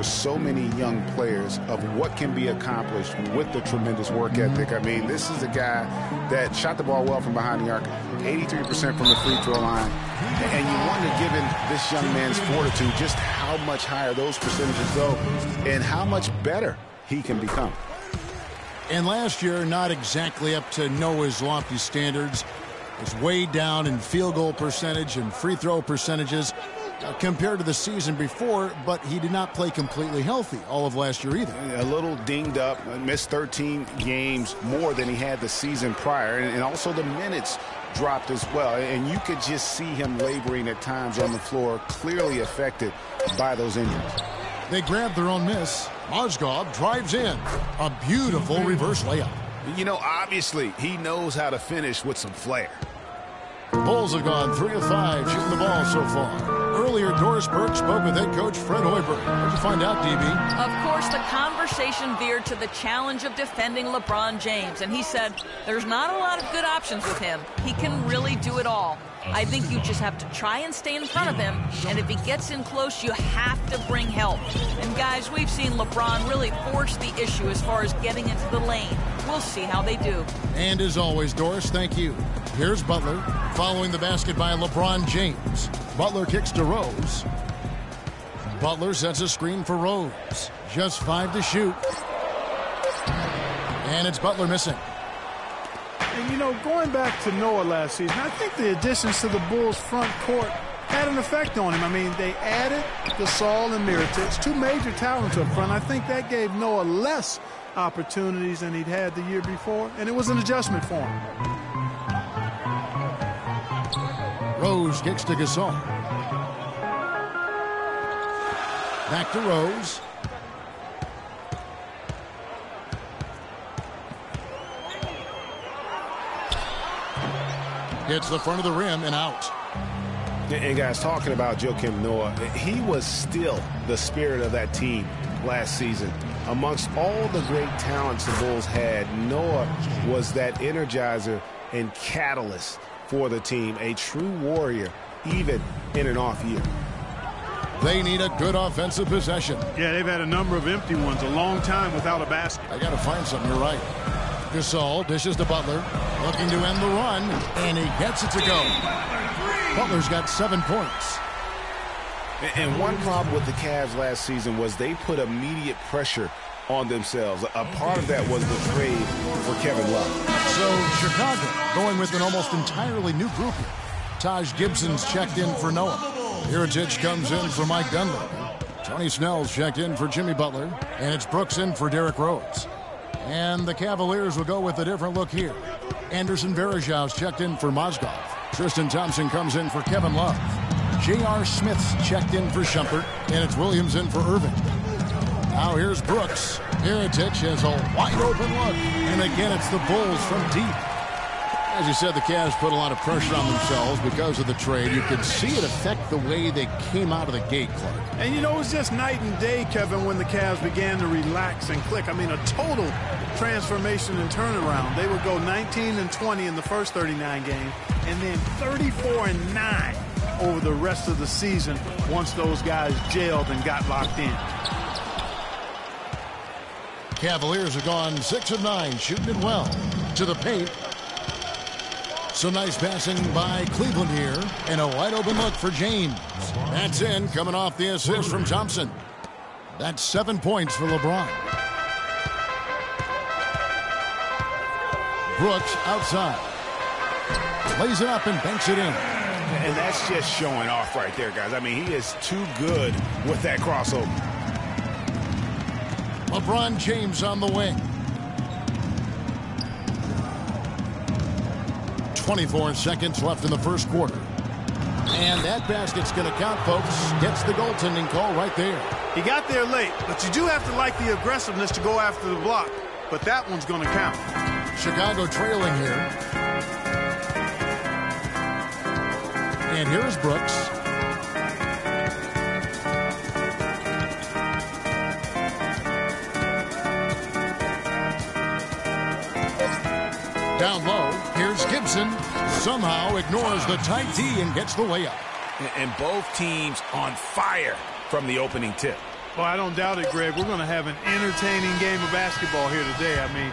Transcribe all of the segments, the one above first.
for so many young players of what can be accomplished with the tremendous work ethic. I mean, this is a guy that shot the ball well from behind the arc, 83% from the free throw line. And you wonder, given this young man's fortitude, just how much higher those percentages go and how much better he can become. And last year, not exactly up to Noah's lofty standards. Was way down in field goal percentage and free throw percentages compared to the season before, but he did not play completely healthy all of last year either. A little dinged up, missed 13 games more than he had the season prior, and also the minutes dropped as well, and you could just see him laboring at times on the floor, clearly affected by those injuries. They grab their own miss. Mozgov drives in. A beautiful reverse layup. You know, obviously, he knows how to finish with some flair. Bulls have gone 3 of 5 shooting the ball so far. Earlier, Doris Burke spoke with head coach Fred Hoiberg. What'd you find out, DB? Of course, the conversation veered to the challenge of defending LeBron James, and he said there's not a lot of good options with him. He can really do it all. I think you just have to try and stay in front of him, and if he gets in close, you have to bring help. And guys, we've seen LeBron really force the issue as far as getting into the lane. We'll see how they do. And as always, Doris, thank you. Here's Butler, following the basket by LeBron James. Butler kicks to Rose. Butler sets a screen for Rose. Just 5 to shoot. And it's Butler missing. And, you know, going back to Noah last season, I think the additions to the Bulls' front court had an effect on him. I mean, they added Gasol and Mirotic, 2 major talents up front. I think that gave Noah less opportunities than he'd had the year before, and it was an adjustment for him. Rose kicks to Gasol. Back to Rose. Hits the front of the rim and out. And guys, talking about Joakim Noah, he was still the spirit of that team last season. Amongst all the great talents the Bulls had, Noah was that energizer and catalyst for the team, a true warrior, even in an off year. They need a good offensive possession. Yeah, they've had a number of empty ones, a long time without a basket. I got to find something, you're right. Gasol dishes to Butler, looking to end the run, and he gets it to go. Butler's got 7 points. And one problem with the Cavs last season was they put immediate pressure on themselves. A part of that was the trade for Kevin Love. So Chicago going with an almost entirely new group here. Taj Gibson's checked in for Noah. Mirotic comes in for Mike Dunleavy. Tony Snell's checked in for Jimmy Butler. And it's Brooks in for Derrick Rose. And the Cavaliers will go with a different look here. Anderson Varejau's checked in for Mozgov. Tristan Thompson comes in for Kevin Love. J.R. Smith's checked in for Shumpert. And it's Williams in for Irving. Now here's Brooks. Mirotic has a wide open look. And again, it's the Bulls from deep. As you said, the Cavs put a lot of pressure on themselves because of the trade. You could see it affect the way they came out of the gate, Clark. And, you know, it was just night and day, Kevin, when the Cavs began to relax and click. I mean, a total transformation and turnaround. They would go 19-20 in the first 39 games, and then 34-9 over the rest of the season once those guys gelled and got locked in. Cavaliers have gone 6 of 9, shooting it well. To the paint. Some nice passing by Cleveland here, and a wide open look for James. That's in, coming off the assist from Thompson. That's 7 points for LeBron. Brooks outside. Lays it up and banks it in. And that's just showing off right there, guys. I mean, he is too good with that crossover. LeBron James on the wing. 24 seconds left in the first quarter. And that basket's going to count, folks. Gets the goaltending call right there. He got there late, but you do have to like the aggressiveness to go after the block. But that one's going to count. Chicago trailing here. And here's Brooks. Down low, here's Gibson. Somehow ignores the tight D and gets the layup. And both teams on fire from the opening tip. Well, I don't doubt it, Greg. We're going to have an entertaining game of basketball here today. I mean,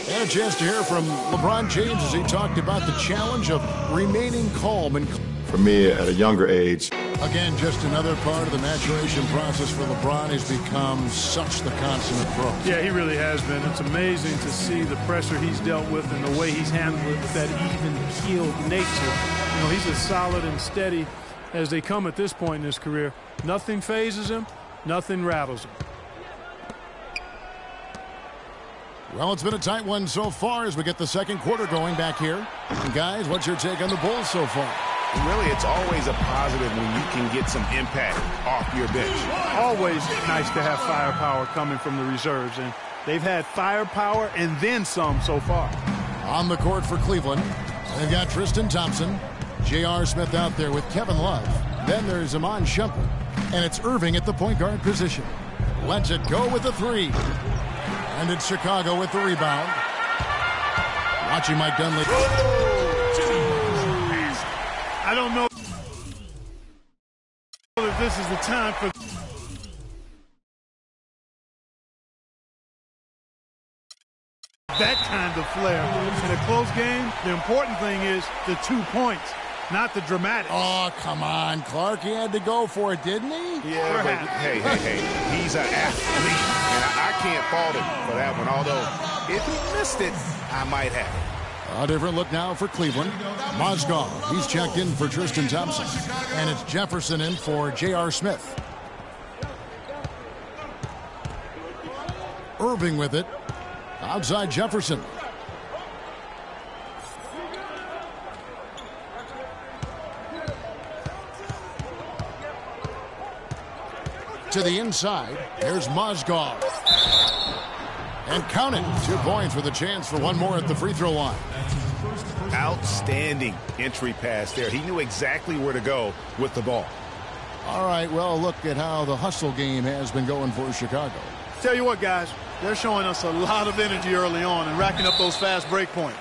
and a chance to hear from LeBron James as he talked about the challenge of remaining calm. And for me, at a younger age. Again, just another part of the maturation process for LeBron. He's become such the consummate pro. Yeah, he really has been. It's amazing to see the pressure he's dealt with and the way he's handled it with that even-keeled nature. You know, he's as solid and steady as they come at this point in his career. Nothing phases him. Nothing rattles him. Well, it's been a tight one so far as we get the second quarter going back here. And guys, what's your take on the Bulls so far? Really, it's always a positive when you can get some impact off your bench. Always nice to have firepower coming from the reserves, and they've had firepower and then some so far. On the court for Cleveland, they've got Tristan Thompson, J.R. Smith out there with Kevin Love. Then there's Iman Shumpert, and it's Irving at the point guard position. Lets it go with the three. And it's Chicago with the rebound. Watching Mike Dunley. I don't know if this is the time for that kind of flair. In a close game, the important thing is the 2 points, not the dramatic. Oh, come on, Clark. He had to go for it, didn't he? Yeah, but hey. He's an athlete, and I can't fault him for that one. Although, if he missed it, I might have. A different look now for Cleveland. Mozgov, he's checked in for Tristan Thompson. And it's Jefferson in for J.R. Smith. Irving with it. Outside Jefferson. To the inside. There's Mozgov. And count it. 2 points with a chance for one more at the free throw line. Outstanding entry pass there. He knew exactly where to go with the ball. All right, well, look at how the hustle game has been going for Chicago. Tell you what, guys, they're showing us a lot of energy early on and racking up those fast break points.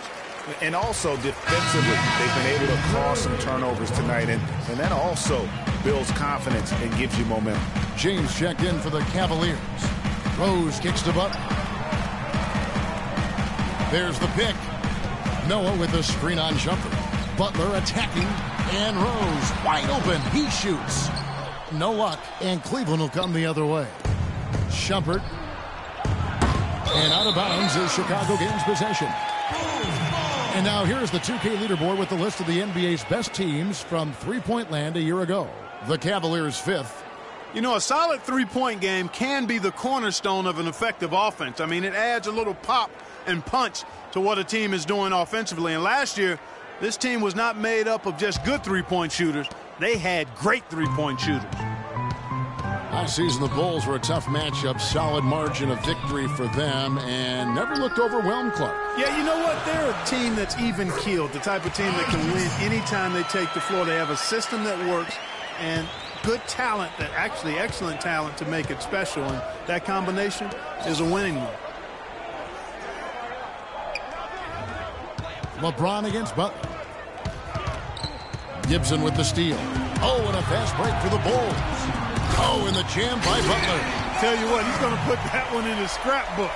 And also defensively, they've been able to cause some turnovers tonight, and that also builds confidence and gives you momentum. James checked in for the Cavaliers. Rose kicks to Butler. There's the pick. Noah with the screen on Shumpert. Butler attacking, and Rose wide open. He shoots. No luck, and Cleveland will come the other way. Shumpert. And out of bounds is Chicago gains possession. And now here's the 2K leaderboard with the list of the NBA's best teams from three-point land a year ago. The Cavaliers 5th. You know, a solid three-point game can be the cornerstone of an effective offense. I mean, it adds a little pop and punch to what a team is doing offensively. And last year, this team was not made up of just good three-point shooters. They had great three-point shooters. Last season, the Bulls were a tough matchup, solid margin of victory for them, and never looked overwhelmed, Clark. Yeah, you know what? They're a team that's even-keeled, the type of team that can win anytime they take the floor. They have a system that works and good talent, that actually excellent talent to make it special, and that combination is a winning one. LeBron against Butler. Gibson with the steal. Oh, and a fast break for the Bulls. Oh, and the jam by Butler. Tell you what, he's going to put that one in his scrapbook.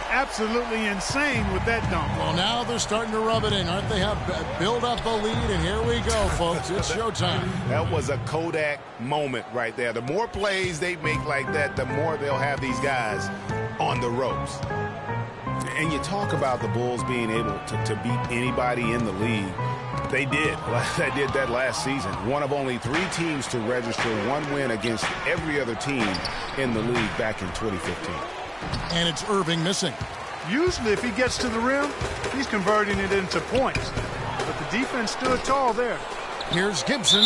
Absolutely insane with that dunk. Well, now they're starting to rub it in, aren't they? Have build up the lead, and here we go, folks. It's showtime. That was a Kodak moment right there. The more plays they make like that, the more they'll have these guys on the ropes. And you talk about the Bulls being able to beat anybody in the league. They did. They did that last season. One of only 3 teams to register one win against every other team in the league back in 2015. And it's Irving missing. Usually if he gets to the rim, he's converting it into points. But the defense stood tall there. Here's Gibson,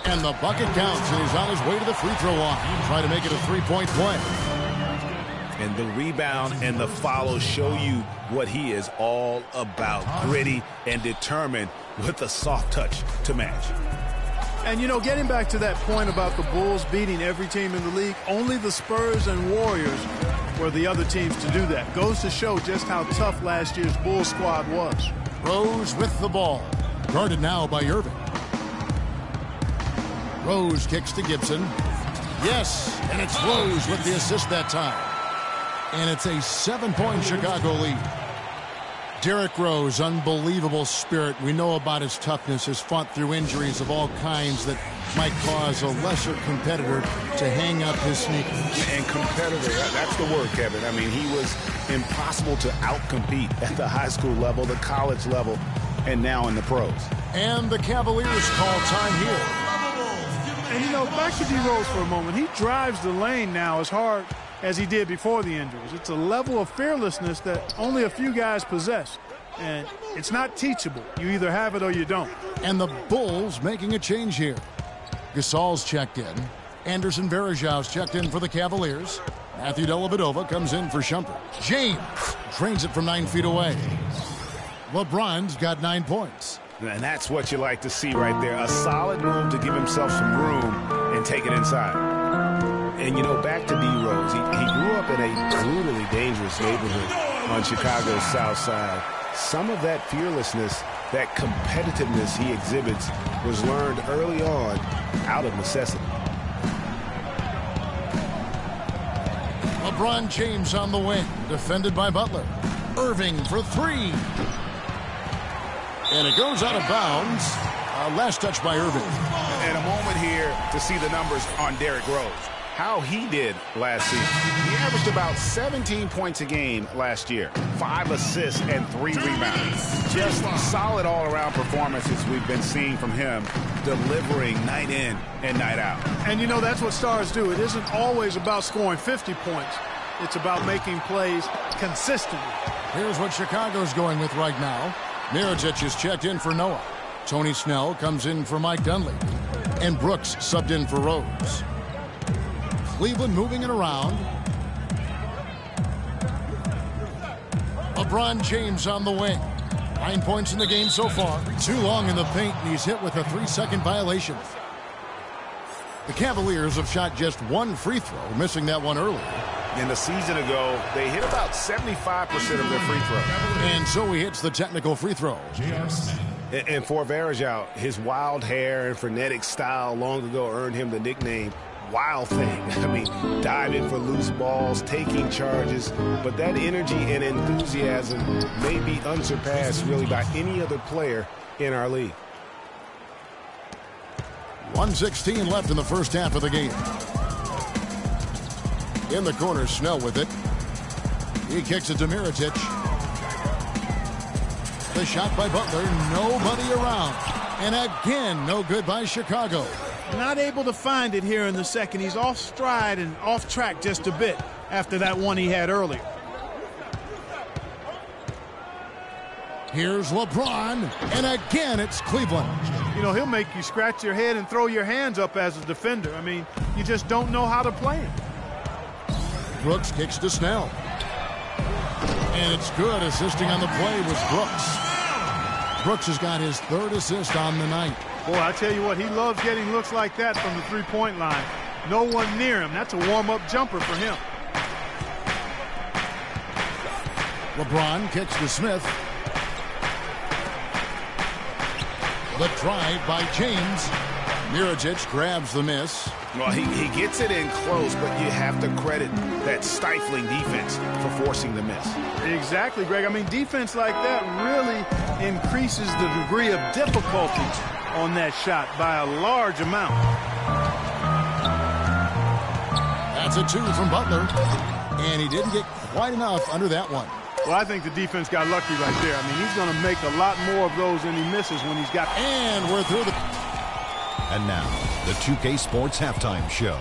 and the bucket counts, and he's on his way to the free throw line. Try to make it a 3-point play. And the rebound and the follow show you what he is all about. Gritty and determined with a soft touch to match. And, you know, getting back to that point about the Bulls beating every team in the league, only the Spurs and Warriors were the other teams to do that. Goes to show just how tough last year's Bulls squad was. Rose with the ball. Guarded now by Irving. Rose kicks to Gibson. Yes, and it's Rose with the assist that time. And it's a 7-point Chicago lead. Derrick Rose, unbelievable spirit. We know about his toughness, his fought through injuries of all kinds that might cause a lesser competitor to hang up his sneakers. And competitor, that's the word, Kevin. I mean, he was impossible to outcompete at the high school level, the college level, and now in the pros. And the Cavaliers call time here. And, you know, back to D. Rose for a moment. He drives the lane now as hard as he did before the injuries. It's a level of fearlessness that only a few guys possess. And it's not teachable. You either have it or you don't. And the Bulls making a change here. Gasol's checked in. Anderson Varejau's checked in for the Cavaliers. Matthew Dellavedova comes in for Shumpert. James drains it from 9 feet away. LeBron's got 9 points. And that's what you like to see right there. A solid move to give himself some room and take it inside. And, you know, back to D. Rose. He grew up in a brutally dangerous neighborhood on Chicago's South Side. Some of that fearlessness, that competitiveness he exhibits was learned early on out of necessity. LeBron James on the wing, defended by Butler. Irving for 3. And it goes out of bounds. Last touch by Irving. And a moment here to see the numbers on Derrick Rose. How he did last season. He averaged about 17 points a game last year, 5 assists and 3 rebounds. Just solid all-around performances we've been seeing from him, delivering night in and night out. And, you know, that's what stars do. It isn't always about scoring 50 points. It's about making plays consistently. Here's what Chicago's going with right now. Mirotic is checked in for Noah. Tony Snell comes in for Mike Dunleavy. And Brooks subbed in for Rose. Cleveland moving it around. LeBron James on the wing. 9 points in the game so far. Too long in the paint, and he's hit with a 3-second violation. The Cavaliers have shot just 1 free throw, missing that one earlier. In the season ago, they hit about 75% of their free throws. And so he hits the technical free throw. And for Varejao, his wild hair and frenetic style long ago earned him the nickname Wild Thing. I mean, diving for loose balls, taking charges, but that energy and enthusiasm may be unsurpassed really by any other player in our league. 1:16 left in the first half of the game. In the corner, Snell with it. He kicks it to Mirotic. The shot by Butler, nobody around. And again, no good by Chicago. Not able to find it here in the second. He's off stride and off track just a bit after that one he had earlier. Here's LeBron, and again it's Cleveland. You know, he'll make you scratch your head and throw your hands up as a defender. I mean, you just don't know how to play him. Brooks kicks to Snell. And it's good. Assisting on the play was Brooks. Brooks has got his 3rd assist on the night. Boy, I tell you what, he loves getting looks like that from the three-point line. No one near him. That's a warm-up jumper for him. LeBron kicks to Smith. The drive by James. Mirotic grabs the miss. Well, he gets it in close, but you have to credit that stifling defense for forcing the miss. Exactly, Greg. I mean, defense like that really increases the degree of difficulty on that shot by a large amount. That's a 2 from Butler. And he didn't get quite enough under that one. Well, I think the defense got lucky right there. I mean, he's going to make a lot more of those than he misses when he's got... And we're through the... And now, the 2K Sports Halftime Show.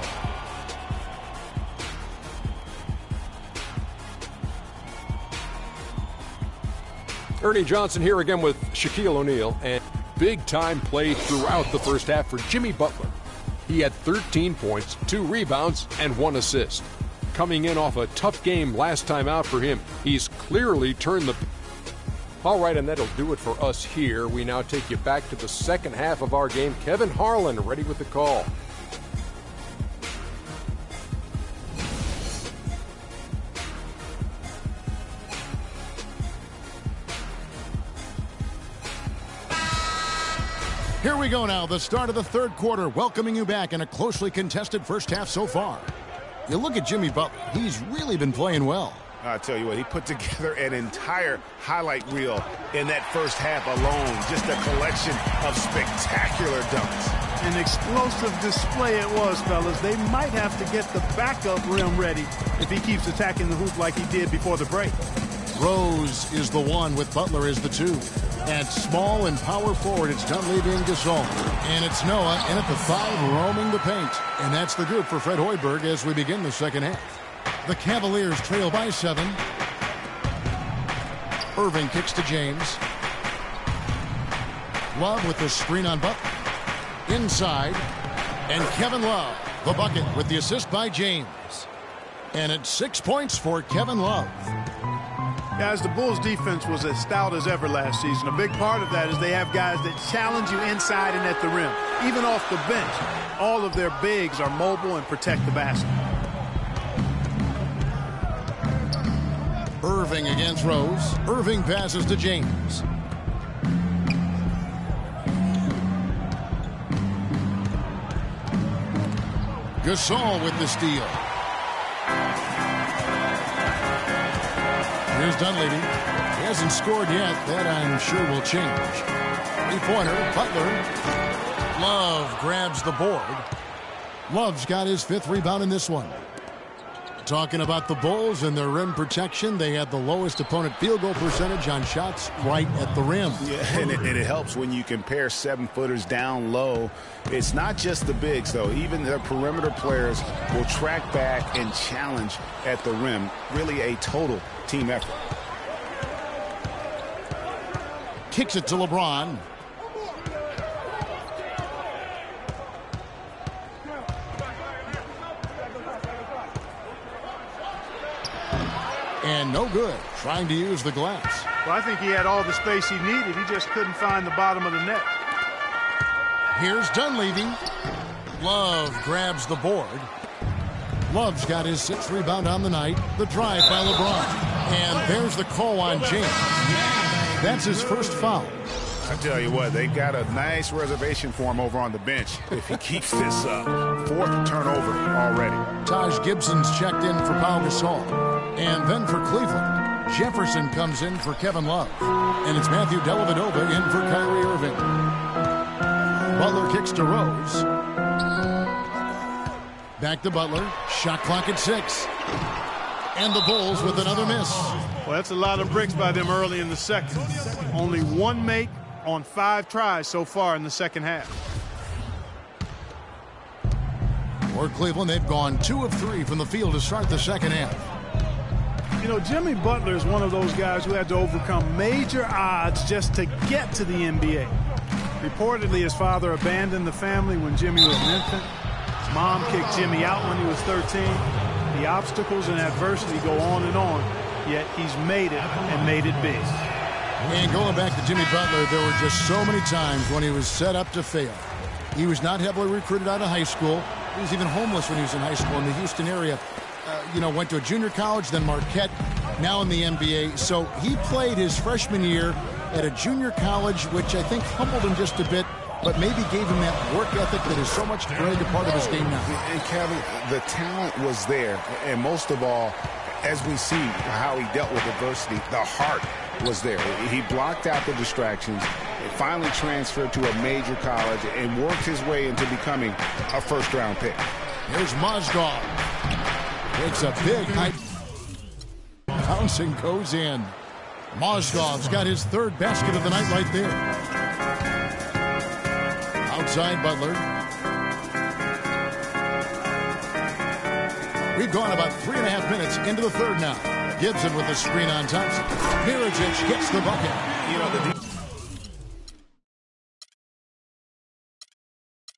Ernie Johnson here again with Shaquille O'Neal, and big-time play throughout the first half for Jimmy Butler. He had 13 points, 2 rebounds, and 1 assist. Coming in off a tough game last time out for him, he's clearly turned the... All right, and that'll do it for us here. We now take you back to the second half of our game. Kevin Harlan ready with the call. Here we go now, the start of the third quarter, welcoming you back in a closely contested first half so far. You look at Jimmy Butler, he's really been playing well. I tell you what, he put together an entire highlight reel in that first half alone. Just a collection of spectacular dunks. An explosive display it was, fellas. They might have to get the backup rim ready if he keeps attacking the hoop like he did before the break. Rose is the one with Butler as the two. At small and power forward, it's Dunleavy and Gasol. And it's Noah in at the 5, roaming the paint. And that's the group for Fred Hoiberg as we begin the second half. The Cavaliers trail by 7. Irving kicks to James. Love with the screen on Butler. Inside. And Kevin Love, the bucket with the assist by James. And it's 6 points for Kevin Love. Guys, the Bulls defense was as stout as ever last season. A big part of that is they have guys that challenge you inside and at the rim. Even off the bench, all of their bigs are mobile and protect the basket. Irving against Rose. Irving passes to James. Gasol with the steal. Here's Dunleavy. He hasn't scored yet. That, I'm sure, will change. Three-pointer. Butler. Love grabs the board. Love's got his 5th rebound in this one. Talking about the Bulls and their rim protection, they had the lowest opponent field goal percentage on shots right at the rim. Yeah, and it helps when you compare 7-footers down low. It's not just the bigs, though. Even the perimeter players will track back and challenge at the rim. Really a total team effort. Kicks it to LeBron. And no good, trying to use the glass. Well, I think he had all the space he needed. He just couldn't find the bottom of the net. Here's Dunleavy. Love grabs the board. Love's got his 6th rebound on the night. The drive by LeBron. And there's the call on James. That's his first foul. I tell you what, they got a nice reservation for him over on the bench if he keeps this up. 4th turnover already. Taj Gibson's checked in for Pau Gasol. And then for Cleveland, Jefferson comes in for Kevin Love. And it's Matthew Dellavedova in for Kyrie Irving. Butler kicks to Rose. Back to Butler. Shot clock at 6. And the Bulls with another miss. Well, that's a lot of bricks by them early in the second. Only 1 make on 5 tries so far in the second half. For Cleveland, they've gone 2 of 3 from the field to start the second half. You know, Jimmy Butler is one of those guys who had to overcome major odds just to get to the NBA. Reportedly, his father abandoned the family when Jimmy was an infant. His mom kicked Jimmy out when he was 13. The obstacles and adversity go on, yet he's made it and made it big. And going back to Jimmy Butler, there were just so many times when he was set up to fail. He was not heavily recruited out of high school. He was even homeless when he was in high school in the Houston area. Went to a junior college, then Marquette, now in the NBA. So he played his freshman year at a junior college, which I think humbled him just a bit, but maybe gave him that work ethic that is so much greater part of his game now. And Kevin, the talent was there, and most of all, as we see how he dealt with adversity, the heart was there. He blocked out the distractions, finally transferred to a major college, and worked his way into becoming a first-round pick. Here's Mozgov. Takes a big height. Bouncing goes in. Mozgov's got his 3rd basket of the night right there. Outside Butler. We've gone about 3.5 minutes into the third now. Gibson with the screen on Thompson. Mirotic gets the bucket.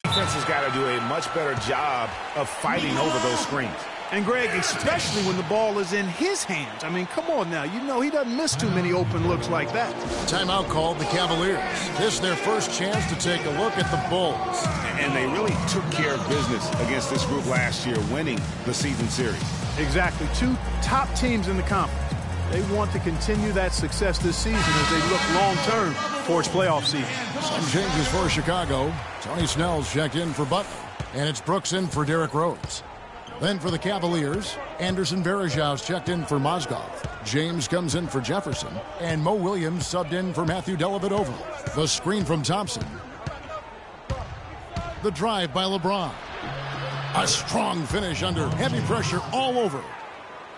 The defense has got to do a much better job of fighting over those screens. And, Greg, especially when the ball is in his hands. I mean, come on now. You know he doesn't miss too many open looks like that. Timeout called the Cavaliers. This is their first chance to take a look at the Bulls. And they really took care of business against this group last year, winning the season series. Exactly. 2 top teams in the conference. They want to continue that success this season as they look long-term towards playoff season. Some changes for Chicago. Tony Snell's checked in for Butler, and it's Brooks in for Derrick Rose. Then for the Cavaliers, Anderson Varejau's checked in for Mozgov. James comes in for Jefferson, and Mo Williams subbed in for Matthew Dellavedova. The screen from Thompson. The drive by LeBron. A strong finish under heavy pressure all over.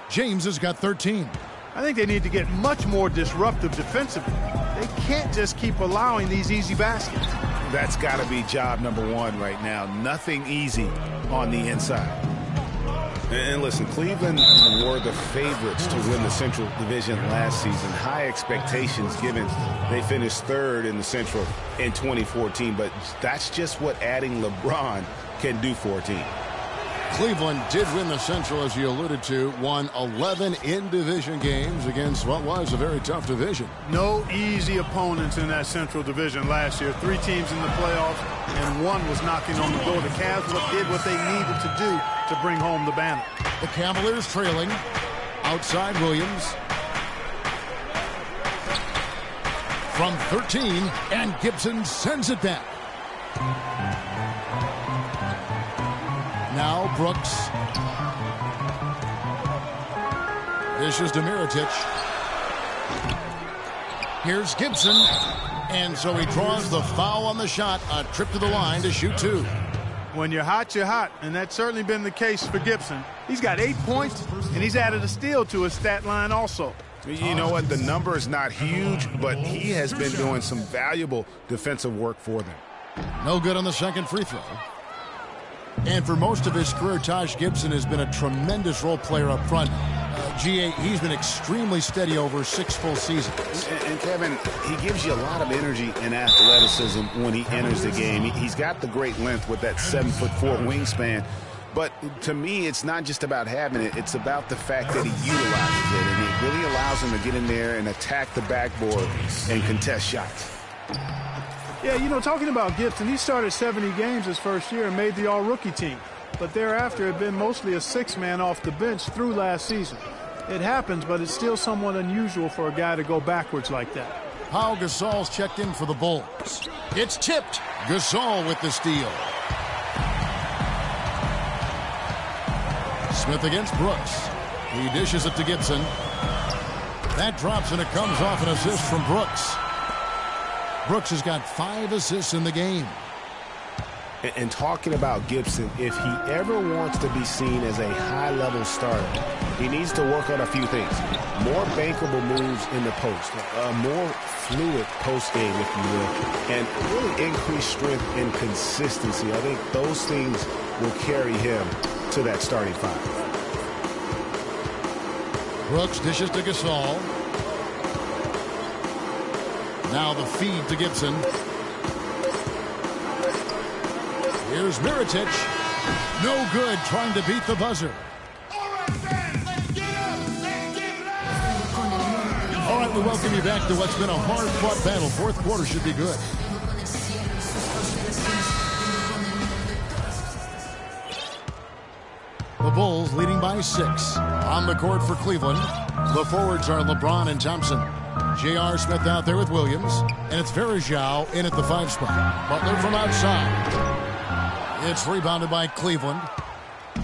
James has got 13. I think they need to get much more disruptive defensively. They can't just keep allowing these easy baskets. That's got to be job number one right now. Nothing easy on the inside. And listen, Cleveland were the favorites to win the Central Division last season. High expectations given they finished third in the Central in 2014. But that's just what adding LeBron can do for a team. Cleveland did win the Central, as you alluded to, won 11 in-division games against what was a very tough division. No easy opponents in that Central Division last year. 3 teams in the playoffs, and 1 was knocking on the door. The Cavs did what they needed to do to bring home the banner. The Cavaliers trailing. Outside Williams. From 13, and Gibson sends it back. Now Brooks. Dishes to Mirotic. Here's Gibson. And so he draws the foul on the shot. A trip to the line to shoot 2. When you're hot, you're hot. And that's certainly been the case for Gibson. He's got 8 points, and he's added a steal to his stat line also. You know what? The number is not huge, but he has been doing some valuable defensive work for them. No good on the second free throw. And for most of his career, Taj Gibson has been a tremendous role player up front. GA, he's been extremely steady over 6 full seasons. And Kevin, he gives you a lot of energy and athleticism when he enters the game. He's got the great length with that 7'4" wingspan. But to me, it's not just about having it. It's about the fact that he utilizes it. And it really allows him to get in there and attack the backboard and contest shots. Yeah, you know, talking about Gibson, he started 70 games his first year and made the all-rookie team. But thereafter, had been mostly a 6-man off the bench through last season. It happens, but it's still somewhat unusual for a guy to go backwards like that. Pau Gasol's checked in for the Bulls. It's tipped. Gasol with the steal. Smith against Brooks. He dishes it to Gibson. That drops, and it comes off an assist from Brooks. Brooks has got 5 assists in the game. And talking about Gibson, if he ever wants to be seen as a high-level starter, he needs to work on a few things. More bankable moves in the post, a more fluid post game, if you will, and really increased strength and consistency. I think those things will carry him to that starting 5. Brooks dishes to Gasol. Now the feed to Gibson. Here's Mirotic. No good, trying to beat the buzzer. All right, we welcome you back to what's been a hard-fought battle. Fourth quarter should be good. The Bulls leading by 6. On the court for Cleveland, the forwards are LeBron and Thompson. J.R. Smith out there with Williams, and it's Varejao in at the 5 spot. Butler from outside. It's rebounded by Cleveland.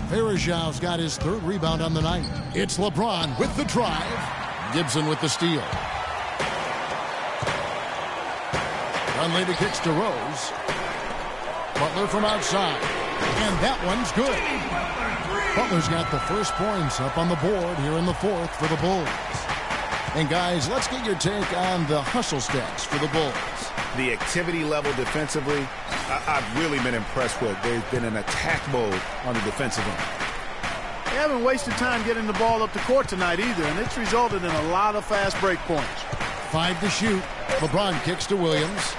Varejao's got his 3rd rebound on the night. It's LeBron with the drive. Gibson with the steal. Dunleavy kicks to Rose. Butler from outside. And that one's good. Butler's got the first points up on the board here in the 4th for the Bulls. And guys, let's get your take on the hustle stats for the Bulls. The activity level defensively, I've really been impressed with. There's been an attack mode on the defensive end. They haven't wasted time getting the ball up the court tonight either, and it's resulted in a lot of fast break points. 5 to shoot. LeBron kicks to Williams.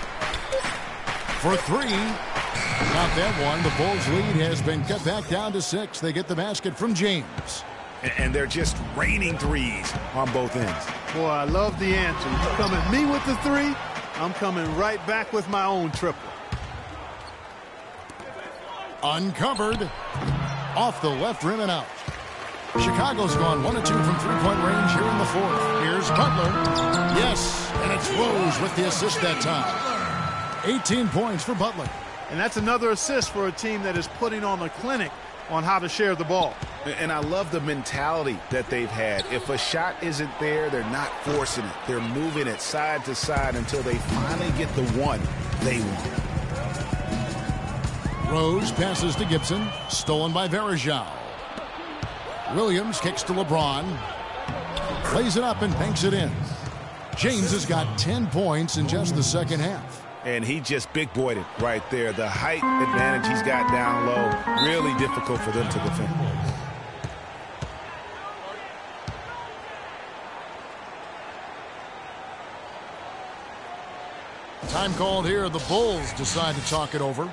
For 3. Not that one. The Bulls' lead has been cut back down to 6. They get the basket from James. And they're just raining threes on both ends. Boy, I love the answer. You come at me with the 3, I'm coming right back with my own triple. Uncovered. Off the left rim and out. Chicago's gone 1 of 2 from three-point range here in the fourth. Here's Butler. Yes, and it's Rose with the assist that time. 18 points for Butler. And that's another assist for a team that is putting on a clinic on how to share the ball. And I love the mentality that they've had. If a shot isn't there, they're not forcing it. They're moving it side to side until they finally get the one they want. Rose passes to Gibson. Stolen by Varejao. Williams kicks to LeBron. Plays it up and banks it in. James has got 10 points in just the second half. And he just big-boyed it right there. The height advantage he's got down low, really difficult for them to defend. Time called here. The Bulls decide to talk it over.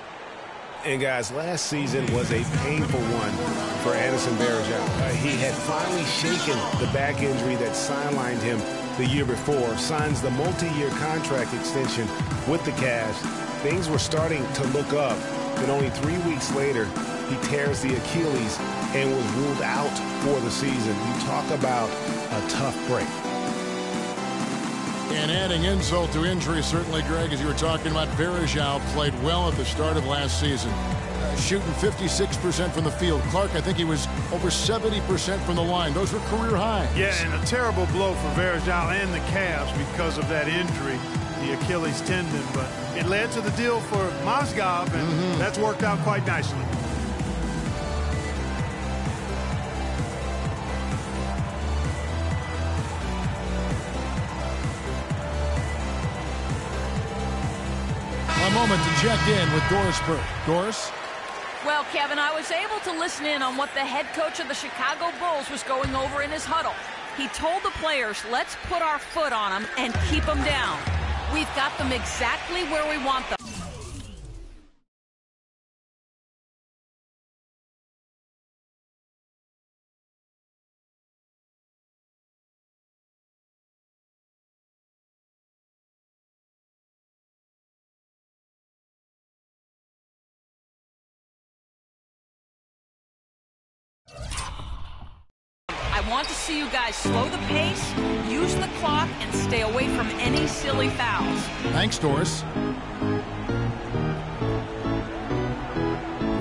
And, guys, last season was a painful one for Anderson Varejao. He had finally shaken the back injury that sidelined him the year before, signs the multi-year contract extension with the Cavs. Things were starting to look up, but only 3 weeks later, he tears the Achilles and was ruled out for the season. You talk about a tough break. And adding insult to injury, certainly, Greg, as you were talking about, Varejao played well at the start of last season. Shooting 56% from the field. Clark, I think he was over 70% from the line. Those were career highs. Yeah, and a terrible blow for Varejao and the Cavs because of that injury, the Achilles tendon. But it led to the deal for Mozgov, and that's worked out quite nicely. A moment to check in with Doris Burke. Doris? Well, Kevin, I was able to listen in on what the head coach of the Chicago Bulls was going over in his huddle. He told the players, let's put our foot on them and keep them down. We've got them exactly where we want them. I want to see you guys slow the pace, use the clock, and stay away from any silly fouls. Thanks, Doris.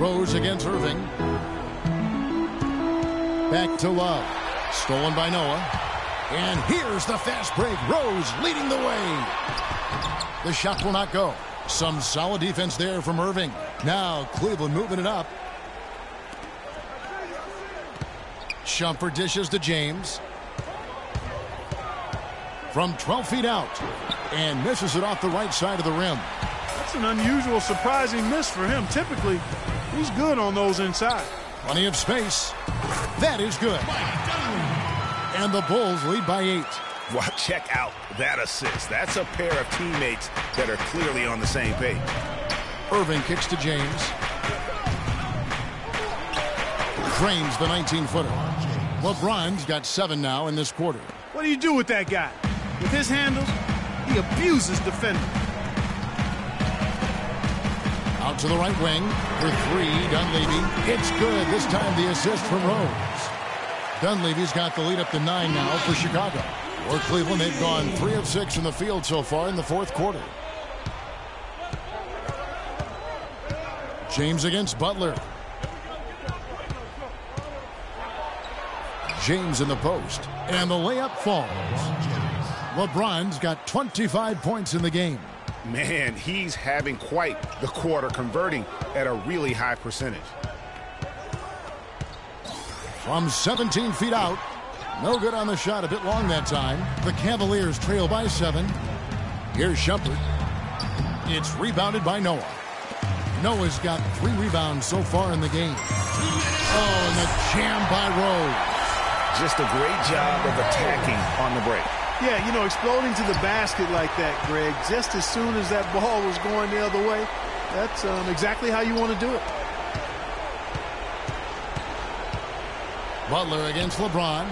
Rose against Irving. Back to Love. Stolen by Noah. And here's the fast break. Rose leading the way. The shot will not go. Some solid defense there from Irving. Now Cleveland moving it up. Shumpert dishes to James. From 12 feet out. And misses it off the right side of the rim. That's an unusual, surprising miss for him. Typically, he's good on those inside. Plenty of space. That is good. And the Bulls lead by 8. Wow, check out that assist. That's a pair of teammates that are clearly on the same page. Irving kicks to James. Drains the 19-footer. LeBron's got 7 now in this quarter. What do you do with that guy? With his handles, he abuses defenders. Out to the right wing for 3, Dunleavy. It's good. This time the assist from Rose. Dunleavy's got the lead up to 9 now for Chicago. For Cleveland, they've gone 3 of 6 from the field so far in the fourth quarter. James against Butler. James in the post. And the layup falls. LeBron's got 25 points in the game. Man, he's having quite the quarter, converting at a really high percentage. From 17 feet out. No good on the shot, a bit long that time. The Cavaliers trail by 7. Here's Shumpert. It's rebounded by Noah. Noah's got 3 rebounds so far in the game. Oh, and the jam by Rose. Just a great job of attacking on the break. Yeah, you know, exploding to the basket like that, Greg, just as soon as that ball was going the other way, that's exactly how you want to do it. Butler against LeBron.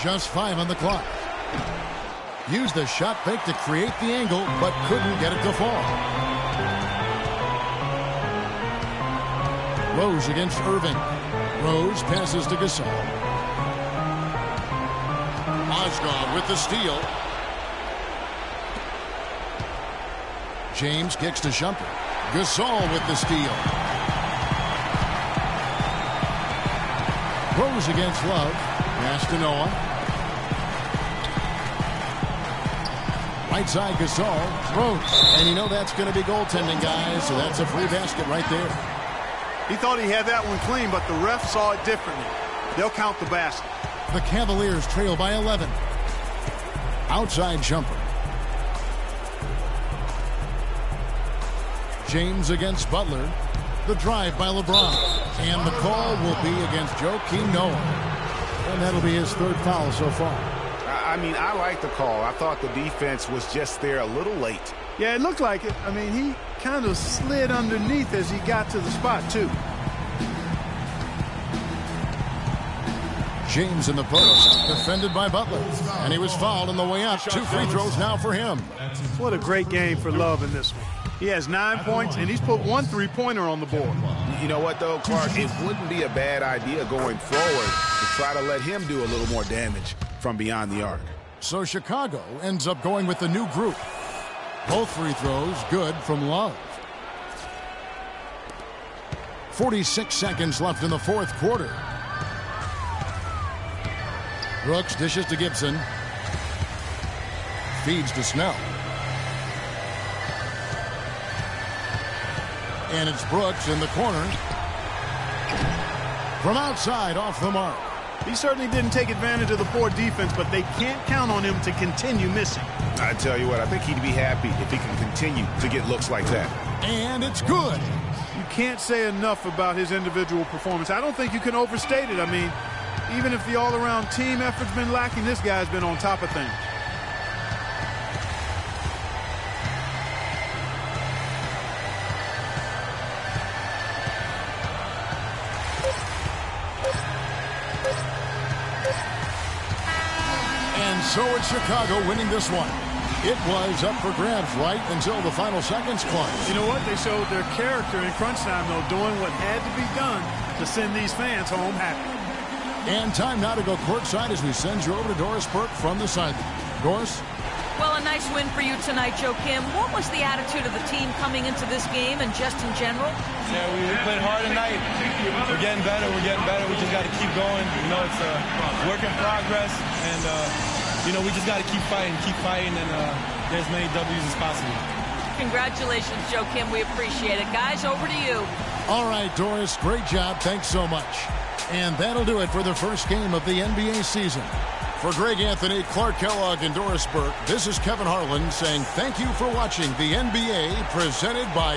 Just 5 on the clock. Used the shot fake to create the angle, but couldn't get it to fall. Rose against Irving. Rose passes to Gasol. Osgood with the steal. James kicks to Shumpert. Gasol with the steal. Rose against Love. Pass to Noah. Right side Gasol. Rose. And you know that's going to be goaltending, guys, so that's a free basket right there. He thought he had that one clean, but the ref saw it differently. They'll count the basket. The Cavaliers trail by 11. Outside Shumpert. James against Butler. The drive by LeBron. And the call will be against Joakim Noah. And that'll be his third foul so far. I mean, I like the call. I thought the defense was just there a little late. Yeah, it looked like it. I mean, he kind of slid underneath as he got to the spot, too. James in the post, defended by Butler. And he was fouled on the way up. 2 free throws now for him. What a great game for Love in this one. He has 9 points, and he's put 1 3-pointer on the board. You know what, though, Clark? It wouldn't be a bad idea going forward to try to let him do a little more damage from beyond the arc. So Chicago ends up going with the new group. Both free throws good from Love. 46 seconds left in the fourth quarter. Brooks dishes to Gibson. Feeds to Snell. And it's Brooks in the corner. From outside, off the mark. He certainly didn't take advantage of the poor defense, but they can't count on him to continue missing. I tell you what, I think he'd be happy if he can continue to get looks like that. And it's good. You can't say enough about his individual performance. I don't think you can overstate it. I mean, even if the all-around team effort's been lacking, this guy's been on top of things. So it's Chicago winning this one. It was up for grabs right until the final seconds clutch. You know what? They showed their character in crunch time, though, doing what had to be done to send these fans home happy. And time now to go courtside as we send you over to Doris Burke from the sideline. Doris? Well, a nice win for you tonight, Joakim. What was the attitude of the team coming into this game and just in general? Yeah, we played hard tonight. We're getting better. We just got to keep going. You know, it's a work in progress, and you know, we just got to keep fighting, and get as many W's as possible. Congratulations, Joakim. We appreciate it. Guys, over to you. All right, Doris, great job. Thanks so much. And that'll do it for the first game of the NBA season. For Greg Anthony, Clark Kellogg, and Doris Burke, this is Kevin Harlan saying thank you for watching the NBA presented by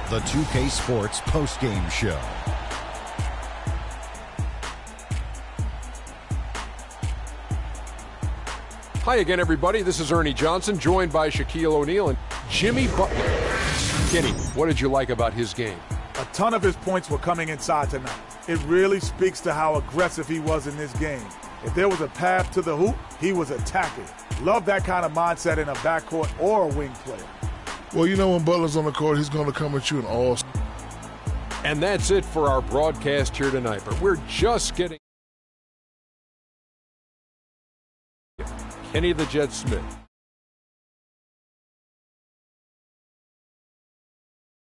the 2K Sports postgame show. Hi again, everybody. This is Ernie Johnson, joined by Shaquille O'Neal and Jimmy Butler. Kenny, what did you like about his game? A ton of his points were coming inside tonight. It really speaks to how aggressive he was in this game. If there was a path to the hoop, he was attacking. Love that kind of mindset in a backcourt or a wing player. Well, you know, when Butler's on the court, he's going to come at you in all. And that's it for our broadcast here tonight. But we're just getting Kenny the Jet Smith.